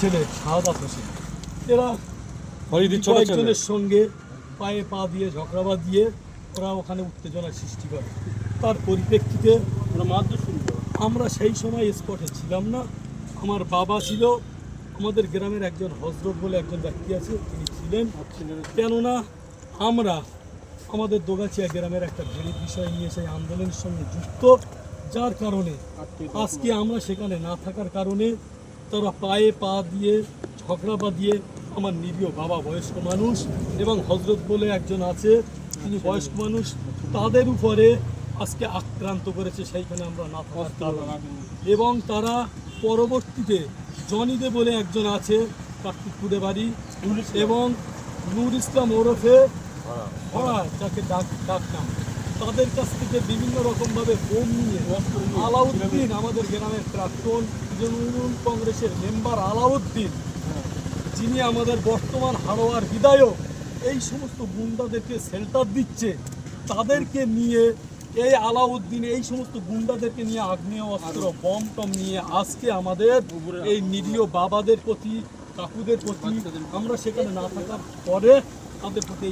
ছেলে শাহাদাত হোসেন এরা কয়েকজনের সঙ্গে পায়ে পা দিয়ে ঝগড়া দিয়ে ওরা ওখানে উত্তেজনার সৃষ্টি করে। তার পরিপ্রেক্ষিতে আমরা সেই সময় স্পটে ছিলাম না। আমার বাবা ছিল, আমাদের গ্রামের একজন হজরত বলে একজন ব্যক্তি আছে, তিনি ছিলেন। কেননা আমরা আমাদের দোগাছিয়া গ্রামের একটা ভেড়ির বিষয় নিয়ে সেই আন্দোলনের সঙ্গে যুক্ত, যার কারণে আজকে আমরা সেখানে না থাকার কারণে তারা পায়ে পা দিয়ে ঝগড়া বাঁধিয়ে আমার নিরীহ বাবা বয়স্ক মানুষ এবং হজরত বলে একজন আছে, তিনি বয়স্ক মানুষ, তাদের উপরে আজকে আক্রান্ত করেছে সেইখানে আমরা না থাকার কারণে। এবং তারা পরবর্তীতে জনিদে বলে একজন আছে কার্তিকপুরে বাড়ি, এবং নূর ইসলাম ওরফে ভরা যাকে ডাক নাম, তাদের কাছ থেকে বিভিন্ন রকমভাবে বোম নিয়ে আলাউদ্দিন, আমাদের গ্রামের প্রাক্তন তৃণমূল কংগ্রেসের মেম্বার আলাউদ্দিন, যিনি আমাদের বর্তমান হাড়োয়ার বিধায়ক, এই সমস্ত গুন্ডাদেরকে শেল্টার দিচ্ছে, তাদেরকে নিয়ে এই আলাউদ্দিন এই সমস্ত গুন্ডাদেরকে নিয়ে আগ্নেয় অস্ত্র বম টম নিয়ে আজকে আমাদের এই নিরীহ বাবাদের প্রতি কাকুদের প্রতি আমরা সেখানে না থাকার পরে তাদের প্রতি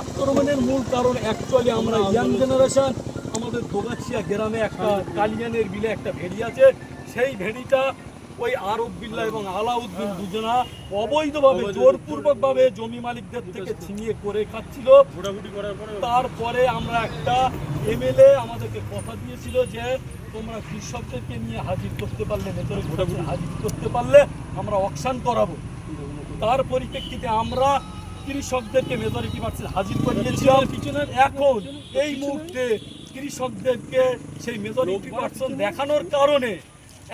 আক্রমণের মূল কারণ অ্যাকচুয়ালি আমরা ইয়াং জেনারেশন, আমাদের দোগাছিয়া গ্রামে একটা কালিয়ানের বিলে একটা ভেড়ি আছে, সেই ভেড়িটা ওই আরব বিল্লাহ এবং আলাউদ্দিন দুজনা অবৈধভাবে জোরপূর্বকভাবে জমি মালিকদের থেকে ছিনিয়ে করে খাচ্ছিল। তারপরে আমরা একটা এমএলএ আমাদেরকে কথা দিয়েছিল যে তোমরা কৃষকদেরকে নিয়ে হাজির করতে পারলে, ভেতরে হাজির করতে পারলে আমরা অকশন করাবো। তার পরিপ্রেক্ষিতে আমরা কৃষকদেরকে মেজরিটি পার্সেন্ট হাজির করিয়েছিলাম। এখন এই মুহূর্তে কৃষকদেরকে সেই মেজরিটি পার্সেন্ট দেখানোর কারণে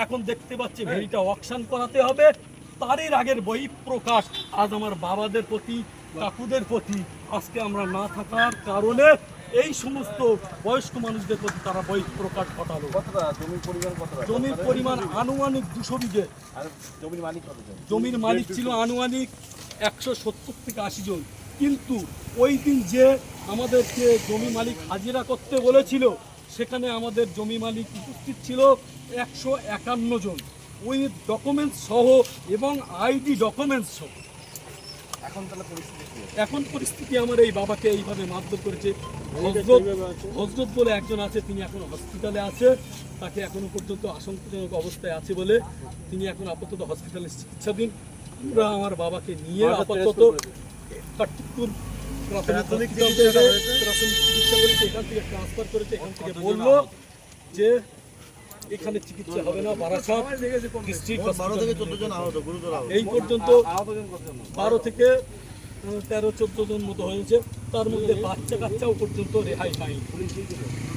এখন দেখতে পাচ্ছি ভেড়িটা অকশন করাতে হবে। তারই আগের বই প্রকাশ আজ আমার বাবাদের প্রতি কাকুদের প্রতি আজকে আমরা না থাকার কারণে এই সমস্ত বয়স্ক মানুষদের প্রতি তারা বই প্রকাশ ঘটালো। জমির পরিমাণ আনুমানিক 200 বিঘে। জমির মালিক ছিল আনুমানিক 170 থেকে 80 জন। কিন্তু ওই দিন যে আমাদেরকে জমি মালিক হাজিরা করতে বলেছিল সেখানে আমাদের জমি মালিক উপস্থিত ছিল 151 জন, ওই ডকুমেন্টস সহ এবং আইডি ডকুমেন্টস সহ। এখন পরিস্থিতি আমার এই বাবাকে এইভাবে মারধর করেছে। হজরত বলে একজন আছে, তিনি এখন হসপিটালে আছে, তাকে এখনো পর্যন্ত আশঙ্কাজনক অবস্থায় আছে বলে তিনি এখন আপাতত হসপিটালে চিকিৎসাধীন। আমরা আমার বাবাকে নিয়ে আপাতত কার্তিকপুর প্রাথমিক চিকিৎসা করেছে, এখান থেকে ট্রান্সফার করেছে। এখান থেকে বললো যে এখানে চিকিৎসা হবে না, বারাসাত ডিস্ট্রিক্ট এই পর্যন্ত 12 থেকে 13-14 জন মতো হয়েছে। তার মধ্যে বাচ্চা কাচ্চাও পর্যন্ত রেহাই পায়নি।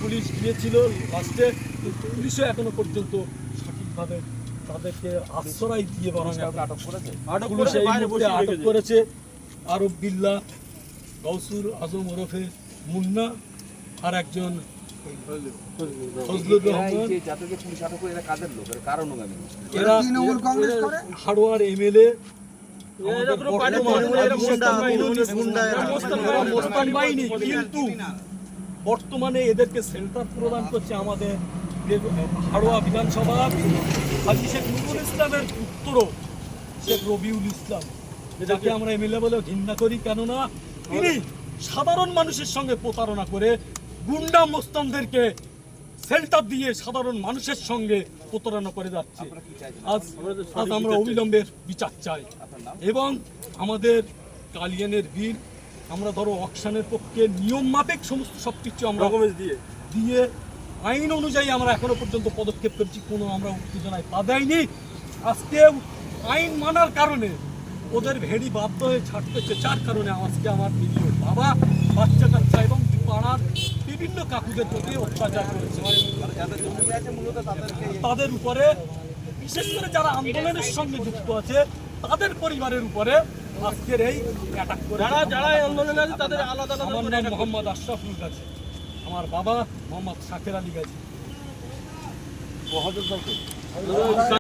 পুলিশ গিয়েছিল লাস্টে, কিন্তু পুলিশও এখনো পর্যন্ত সঠিকভাবে তাদেরকে আশ্রয় দিয়ে পুলিশ এই মুহূর্তে আটক করেছে আরব বিল্লাহ, গৌসুর আজম ওরফে মুন্না, আর একজন হাড়োয়ার এমএলএ, কিন্তু বর্তমানে এদেরকে সেন্টার প্রদান করছে আমাদের হাড়োয়া বিধানসভা হাজী শেখ নুরুল ইসলামের পুত্র শেখ রবিউল ইসলাম, যাকে আমরা এমএলএ বলে ঘৃণা করি। কেননা তিনি সাধারণ মানুষের সঙ্গে প্রতারণা করে গুন্ডা মোস্তানদেরকে সেল্টার দিয়ে সাধারণ মানুষের সঙ্গে প্রতারণা করে যাচ্ছে। আজ আমরা অবিলম্বে বিচার চাই এবং আমাদের কালিয়ানের বিল আমরা ধরো অকশনের পক্ষে নিয়ম মাফিক সমস্ত সবকিছু আমরা দিয়ে আইন অনুযায়ী আমরা এখনো পর্যন্ত পদক্ষেপ করছি, কোনো আমরা উত্তেজনায় পা দেয়নি। আজকে আইন মানার কারণে ওদের ভেড়ি বাধ্য হয়ে ছাড়তেছে, যার কারণে আজকে আমার নিরীহ বাবা, বাচ্চা কাচ্চা এবং পাড়ার বিভিন্ন কাকুদের প্রতি অত্যাচার করেছে। তাদের উপরে বিশেষ করে যারা আন্দোলনের সঙ্গে যুক্ত আছে তাদের পরিবারের উপরে আজকের এই অ্যাটাক করে। যারা আন্দোলনে আছে তাদের আলাদা আলাদা। আমার নাম মোহাম্মদ আশরাফুল গাজী, আমার বাবা মোহাম্মদ শাকের আলী গাজী।